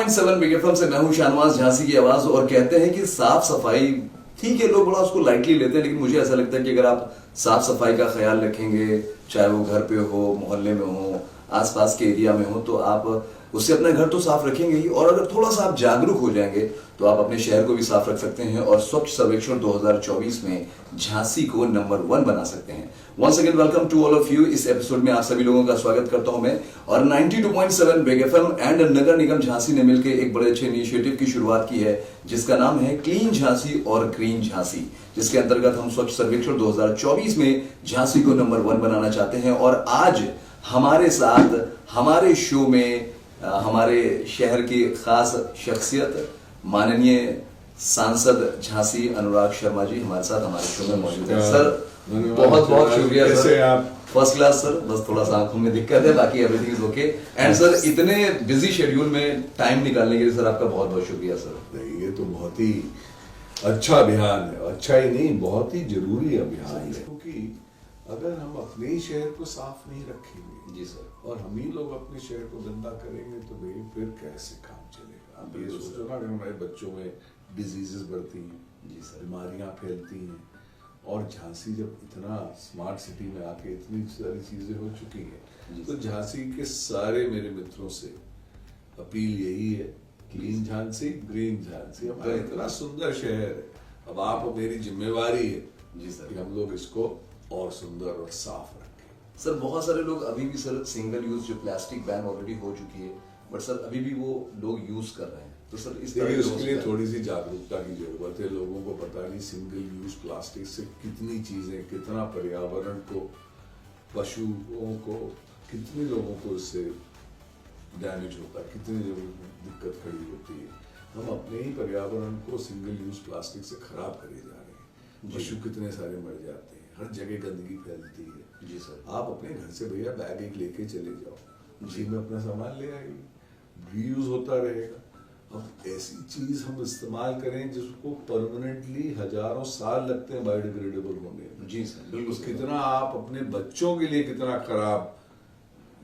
92.7 big FM से मैं हूं शाहनवाज झांसी की आवाज। और कहते हैं कि साफ सफाई ठीक है, लोग बड़ा उसको लाइटली लेते हैं, लेकिन मुझे ऐसा लगता है कि अगर आप साफ सफाई का ख्याल रखेंगे, चाहे वो घर पे हो, मोहल्ले में हो, आसपास के एरिया में हो, तो आप उससे अपना घर तो साफ रखेंगे ही। और अगर थोड़ा सा आप जागरूक हो जाएंगे तो आप अपने शहर को भी साफ रख सकते हैं और स्वच्छ सर्वेक्षण 2024 में झांसी को नंबर 1 बना सकते हैं। Once again welcome to all of you. इस एपिसोड में आप सभी लोगों का स्वागत करता हूं मैं। और 92.7 बिग एफएम एंड नगर निगम झांसी ने मिलकर एक बड़े अच्छे इनिशिएटिव की शुरुआत की है, जिसका नाम है क्लीन झांसी और ग्रीन झांसी, जिसके अंतर्गत हम स्वच्छ सर्वेक्षण 2024 में झांसी को नंबर 1 बनाना चाहते हैं। और आज हमारे साथ हमारे शो में हमारे शहर की खास शख्सियत माननीय सांसद झांसी अनुराग शर्मा जी हमारे साथ हमारे शो में मौजूद है। सर बहुत बहुत शुक्रिया सर, आप फर्स्ट क्लास सर। बस थोड़ा सा आंखों में दिक्कत है, बाकी everything is okay. And sir इतने बिजी शेड्यूल में टाइम निकालने के लिए सर आपका बहुत बहुत शुक्रिया सर। ये तो बहुत ही अच्छा अभियान है, अच्छा ही नहीं बहुत ही जरूरी अभियान है, क्योंकि अगर हम अपने शहर को साफ नहीं रखेंगे जी सर, और हम ही लोग अपने शहर को गंदा करेंगे तो भाई फिर कैसे काम चलेगा। आप ये सोचो ना कि हमारे बच्चों में डिजीजेस बढ़ती हैं जी सर, बीमारियां फैलती हैं, और झांसी जब इतना स्मार्ट सिटी में आके इतनी सारी चीजें हो चुकी हैं, तो झांसी के सारे मेरे मित्रों से अपील यही है, क्लीन झांसी ग्रीन झांसी। हमारा इतना सुंदर शहर है, अब आप मेरी जिम्मेवारी है जी सर कि हम लोग इसको और सुंदर और साफ रखें। सर बहुत सारे लोग अभी भी सर सिंगल यूज जो प्लास्टिक बैन ऑलरेडी हो चुकी है, बट सर अभी भी वो लोग यूज कर रहे हैं, तो सर इस तरह उसके लिए थोड़ी सी जागरूकता की जरूरत है। लोगों को पता नहीं सिंगल यूज प्लास्टिक से कितनी चीजें, कितना पर्यावरण को, पशुओं को, कितने लोगों को इससे डैमेज होता है, कितनी लोगों को दिक्कत खड़ी होती है। हम अपने ही पर्यावरण को सिंगल यूज प्लास्टिक से खराब करे जा रहे हैं। पशु कितने सारे मर जाते हैं, हर जगह गंदगी फैलती है। जी सर, आप अपने घर से भैया बैग एक लेके चले जाओ, उसी में अपना सामान ले आइए, रीयूज होता रहेगा। अब ऐसी चीज हम इस्तेमाल करें जिसको परमानेंटली हजारों साल लगते हैं बायोडिग्रेडेबल होने में। जी सर बिल्कुल। कितना आप अपने बच्चों के लिए कितना खराब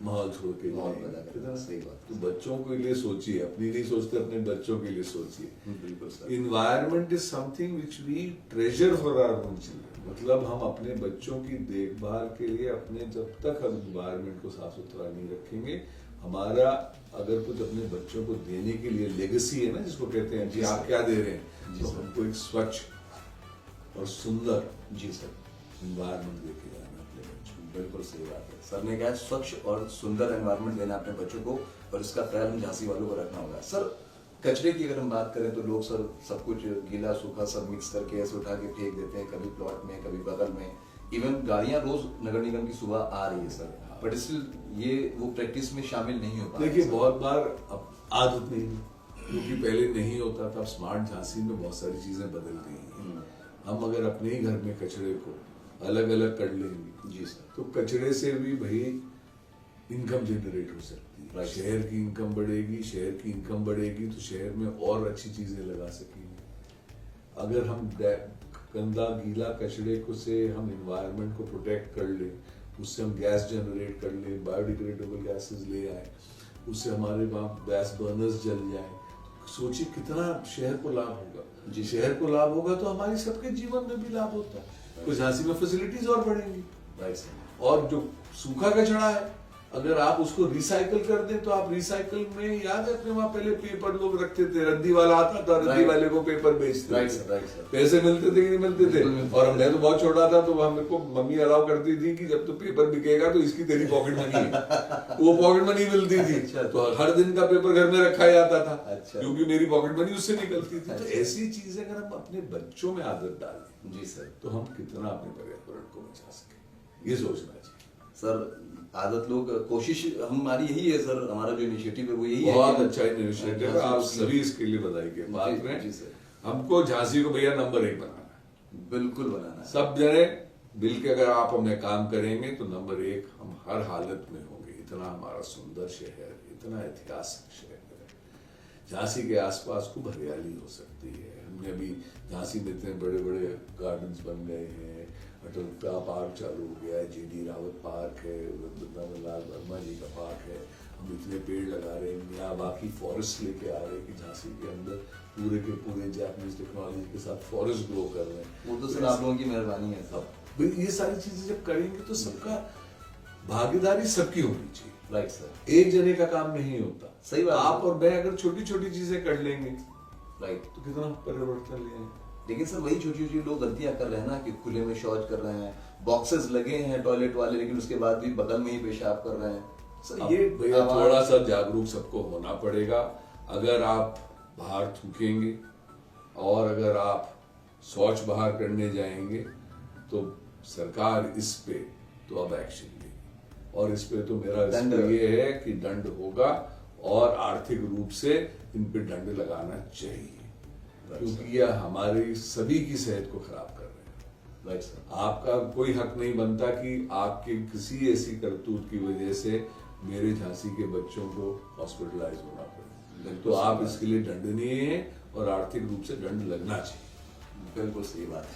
माहौल छोड़ के कितना सही बात। तो बच्चों के लिए सोचिए, अपनी नहीं सोचते, अपने बच्चों के लिए सोचिए। बिल्कुल sir. Environment is something which we treasure for our own children. मतलब हम अपने बच्चों की देखभाल के लिए अपने, जब तक हम इन्वायरमेंट को साफ सुथरा नहीं रखेंगे, हमारा अगर कुछ अपने बच्चों को देने के लिए लेगेसी है ना, जिसको कहते हैं जी आप क्या दे रहे हैं, तो हमको एक स्वच्छ और सुंदर जी सर इन्वायरमेंट देके जाना अपने बच्चों को। बिल्कुल सही बात है। सर ने कहा स्वच्छ और सुंदर एनवायरनमेंट देना अपने बच्चों को, और इसका ख्याल हम झांसी वालों को रखना होगा। सर कचरे की अगर हम बात करें तो लोग सर सब कुछ गीला सूखा सब मिक्स करके ऐसे उठा के फेंक देते हैं, कभी प्लॉट में कभी बगल में। इवन गाड़ियां रोज नगर निगम की सुबह आ रही है सर, बट स्टिल ये वो प्रैक्टिस में शामिल नहीं हो पा रहा। देखिए बहुत बार अब आदत नहीं है, क्योंकि पहले नहीं होता था। स्मार्ट झांसी में बहुत सारी चीजें बदल गई हैं। हम अगर अपने ही घर में कचरे को अलग अलग कर लेंगे जी सर, तो कचरे से भी भाई इनकम जनरेट हो सकती है। शहर की इनकम बढ़ेगी, शहर की इनकम बढ़ेगी तो शहर में और अच्छी चीजें लगा सकेंगे। अगर हम गंदा गीला कचरे को से हम इन्वायरमेंट को प्रोटेक्ट कर ले, उससे हम गैस जनरेट कर ले, बायोडिग्रेडेबल गैसेस ले आए, उससे हमारे वहाँ गैस बर्नर्स जल जाए, सोचिए कितना शहर को लाभ होगा। जी शहर को लाभ होगा तो हमारी सबके जीवन में भी लाभ होता है, तो झांसी में फैसिलिटीज और बढ़ेंगी। और जो सूखा कचरा है, अगर आप उसको रिसाइकल कर दें तो आप रिसाइकल में, याद है अपने वहां पहले पेपर लोग रखते थे, रद्दी वाला आता था, रद्दी वाले को पेपर बेचते थे, पैसे मिलते थे कि नहीं मिलते थे। और मैं तो बहुत छोटा था तो मेरे को मम्मी अलाउ करती थी कि जब तो पेपर बिकेगा तो इसकी तेरी पॉकेट मनी है। वो पॉकेट मनी मिलती थी, तो हर दिन का पेपर घर में रखा जाता था, क्योंकि मेरी पॉकेट मनी उससे निकलती थी। तो ऐसी चीजें अगर हम अपने बच्चों में आदत डालें जी सर, तो हम कितना अपने पर्यावरण को बचा सके, ये सोचना चाहिए सर। आदत लोग कोशिश हमारी यही है सर, हमारा जो इनिशिएटिव है वो यही है। बहुत अच्छा इनिशिएटिव है, आप सभी इसके लिए बधाई के पात्र हैं। हमको झांसी को भैया नंबर 1 बनाना है, बिल्कुल बनाना है। सब जने मिल के अगर आप हमें काम करेंगे तो नंबर 1 हम हर हालत में होंगे। इतना हमारा सुंदर शहर, इतना ऐतिहासिक शहर है, झांसी के आसपास खूब हरियाली हो सकती है। हमने अभी झांसी में इतने बड़े बड़े गार्डन्स बन गए हैं, अटल पार्क चालू हो गया है, जीडी रावत पार्क है, वृंदावन लाल वर्मा जी का पार्क है, हम इतने पेड़ लगा रहे हैं, यहाँ बाकी फॉरेस्ट लेके आ रहे हैं कि झांसी के अंदर पूरे के पूरे जापानीज टेक्नोलॉजी के साथ फॉरेस्ट ग्रो कर रहे हैं। वो तो सर आप लोगों की मेहरबानी है सर। भाई ये सारी चीजें जब करेंगे तो सबका भागीदारी सबकी होनी चाहिए। राइट सर, एक जने का काम नहीं होता। सही बात है। आप और मैं अगर छोटी छोटी चीजें कर लेंगे राइट, तो कितना परिवर्तन ले आएंगे। लेकिन सर वही छोटी छोटी लोग गलतियां कर रहे हैं ना, कि खुले में शौच कर रहे हैं, बॉक्सेस लगे हैं टॉयलेट वाले, लेकिन उसके बाद भी बगल में ही पेशाब कर रहे हैं। सर अब ये भैया थोड़ा सा जागरूक सबको होना पड़ेगा। अगर आप बाहर थूकेंगे और अगर आप शौच बाहर करने जाएंगे तो सरकार इस पे तो अब एक्शन लेगी, और इस पे तो मेरा दंड ये है कि दंड होगा और आर्थिक रूप से इन पे दंड लगाना चाहिए, क्योंकि यह हमारी सभी की सेहत को खराब कर रहे हैं। राइट सर, आपका कोई हक नहीं बनता कि आपके किसी ऐसी करतूत की वजह से मेरे झांसी के बच्चों को हॉस्पिटलाइज होना पड़े। तो आप इसके लिए दंडनीय है और आर्थिक रूप से दंड लगना चाहिए। बिल्कुल सही बात है।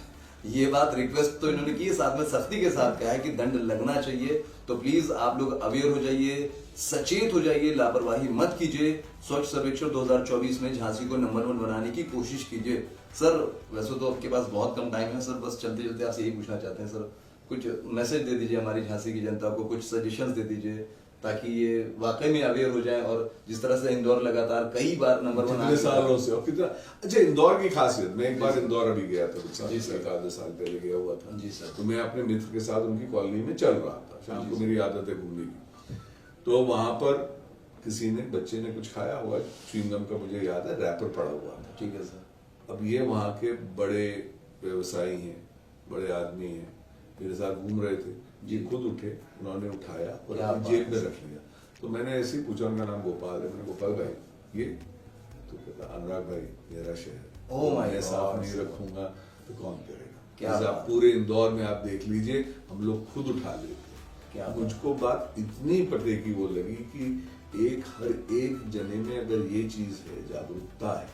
ये बात रिक्वेस्ट तो इन्होंने की है, साथ में सख्ती के साथ कहा है कि दंड लगना चाहिए। तो प्लीज आप लोग अवेयर हो जाइए, सचेत हो जाइए, लापरवाही मत कीजिए। स्वच्छ सर्वेक्षण 2024 में झांसी को नंबर 1 बनाने की कोशिश कीजिए। सर वैसे तो आपके पास बहुत कम टाइम है सर, बस चलते चलते आपसे यही पूछना चाहते हैं सर, कुछ मैसेज दे दीजिए हमारी झांसी की जनता को, कुछ सजेशंस दे दीजिए ताकि ये वाकई में अवेयर हो जाए। और जिस तरह से इंदौर लगातार कई बार नंबर 1 कितने सालों से और कितना अच्छा इंदौर की खासियत, मैं एक बार इंदौर अभी गया था कुछ जी सर, 1 साल पहले गया हुआ था जी सर। तो मैं अपने मित्र के साथ उनकी कॉलोनी में चल रहा था, शाम को मेरी आदत है घूमने की। तो वहां पर किसी ने बच्चे ने कुछ खाया हुआ, च्युइंगम का मुझे याद है रैपर पड़ा हुआ था। ठीक है सर। अब ये वहां के बड़े व्यवसायी हैं, बड़े आदमी हैं, मेरे साथ घूम रहे थे, ये खुद उठे, उन्होंने उठाया और अपनी जेब में रख लिया। तो मैंने ऐसे ही पूछा, उनका नाम गोपाल है, मैंने गोपाल भाई ये, तो कहता अनुराग भाई मेरा शहर, ओह माय मैं साफ गॉड, नहीं रखूंगा तो कौन करेगा। क्या जैसे आप पूरे इंदौर में आप देख लीजिए, हम लोग खुद उठा लेते क्या हैं। मुझको बात इतनी पते की वो लगी कि हर एक जने में अगर ये चीज है, जागरूकता है,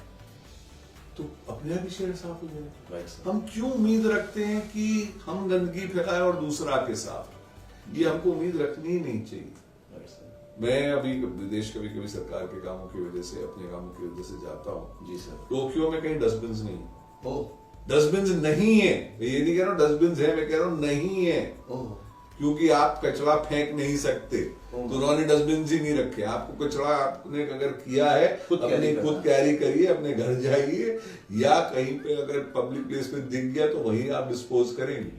तो अपने आप ही शहर साफ हो जाएगा। Right sir. हम क्यों उम्मीद रखते हैं कि हम गंदगी फैलाएं और दूसरा के साफ, ये हमको उम्मीद रखनी ही नहीं चाहिए। Right sir. मैं अभी विदेश कभी कभी सरकार के कामों की वजह से, अपने कामों की वजह से जाता हूँ। जी सर। टोक्यो में कहीं डस्टबिन नहीं, ओह, डस्टबिन नहीं है, मैं ये नहीं कह रहा हूँ डस्टबिन है, मैं कह रहा हूँ नहीं है, ओह, क्योंकि आप कचरा फेंक नहीं सकते, तो उन्होंने डस्टबिन ही नहीं रखे। आपको कचरा आपने अगर किया है खुद कैरी करिए, अपने घर जाइए, या कहीं पे अगर पब्लिक प्लेस पे दिख गया तो वहीं आप डिस्पोज करेंगे।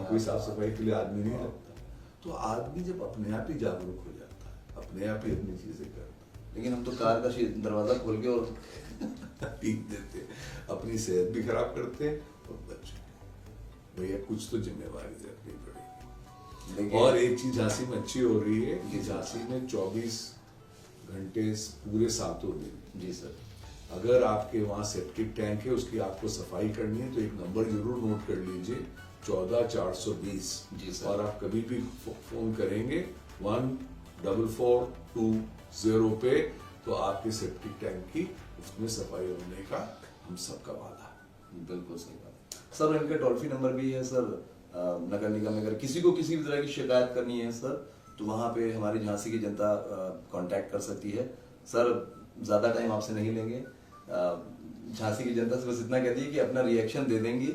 कोई साफ सफाई के लिए आदमी नहीं लगता। तो आदमी जब अपने आप ही जागरूक हो जाता है, अपने आप ही अपनी चीजें करता है। लेकिन हम तो कार का दरवाजा खोल के और पीक देते, अपनी सेहत भी खराब करते और बच्चे। भैया कुछ तो जिम्मेवारी रखनी पड़ेगी। और एक चीज झांसी में अच्छी हो रही है कि झांसी में 24 घंटे पूरे 7 दिन, जी सर, अगर आपके वहां सेप्टिक टैंक है, उसकी आपको सफाई करनी है तो एक नंबर जरूर नोट कर लीजिए, 14420। जी सर। और आप कभी भी फोन करेंगे 14420 पे, तो आपके सेप्टिक टैंक की उसमें सफाई होने का हम सबका वादा। बिल्कुल सही बात है सर। इनका टोल फ्री नंबर भी है सर, नगर निगम में अगर किसी को किसी भी तरह की शिकायत करनी है सर, तो वहाँ पे हमारी झांसी की जनता कांटेक्ट कर सकती है। सर ज़्यादा टाइम आपसे नहीं लेंगे, झांसी की जनता से बस इतना कहती है कि अपना रिएक्शन दे देंगी,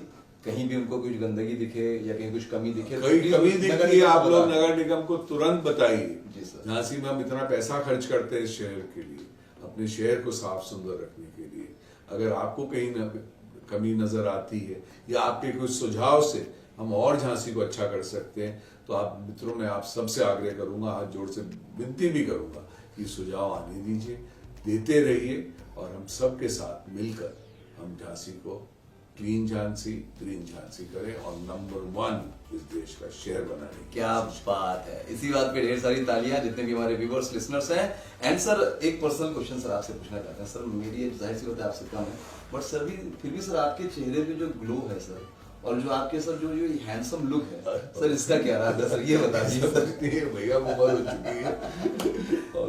कहीं भी उनको कुछ गंदगी दिखे या कहीं कुछ कमी दिखे, कोई कमी दिखती है आप लोग नगर निगम को तुरंत बताइए। जी सर। झांसी में हम इतना पैसा खर्च करते हैं इस शहर के लिए, अपने शहर को साफ सुंदर रखने के लिए। अगर आपको कहीं कमी नजर आती है या आपके कुछ सुझाव से हम और झांसी को अच्छा कर सकते हैं, तो आप मित्रों में आप सबसे आग्रह करूंगा, हाथ जोड़ से विनती भी करूंगा कि सुझाव आने दीजिए, देते रहिए, और हम सबके साथ मिलकर हम झांसी को क्लीन झांसी, ग्रीन झांसी करें और नंबर 1 इस देश का शहर बनाने की। क्या बात है, इसी बात पे ढेर सारी तालियां जितने भी हमारे व्यूअर्स लिसनर्स हैं। एंड सर एक पर्सनल क्वेश्चन सर आपसे पूछना चाहते हैं। सर मेरी एज जाहिर सी बात है आपसे कम है, बट सर भी फिर भी सर आपके चेहरे पे जो ग्लो है सर, और जो आपके सर जो हैंडसम लुक है सर, इसका क्या राज है सर, ये बता दीजिए। भैया उम्र हो चुकी है,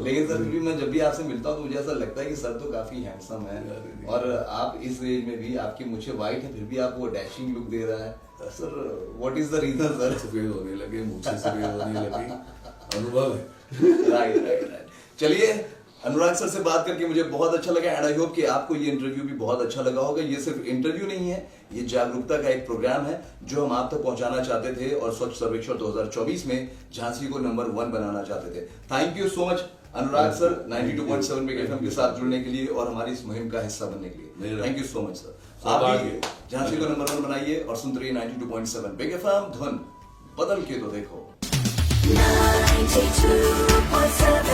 लेकिन सर फिर भी मैं जब भी आपसे मिलता हूँ तो मुझे ऐसा लगता है कि सर तो काफी हैंडसम है, और आप इस एज में भी, आपकी मुझे वाइट है फिर भी आप वो डैशिंग लुक दे रहा है sir. What is the reason sir? सफेद होने लगे, मुझसे सफेद होने लगी, अनुभव है। Right right right. चलिए, अनुराग सर से बात करके मुझे बहुत अच्छा लगा एंड आई होप कि आपको ये इंटरव्यू भी बहुत अच्छा लगा होगा। ये सिर्फ इंटरव्यू नहीं है, ये जागरूकता का एक प्रोग्राम है जो हम आप तक पहुंचाना चाहते थे और स्वच्छ सर्वेक्षण 2024 में झांसी को नंबर 1 बनाना चाहते थे। Thank you so much Anurag sir 92.7 mega FM के साथ जुड़ने के लिए और हमारी इस मुहिम का हिस्सा बनने के लिए। Thank you so much sir. आप भी झांसी को नंबर 1 बनाइए और सुनते रहिए 92.7 मेगा एफएम। धुन बदल के तो देखो। 92.7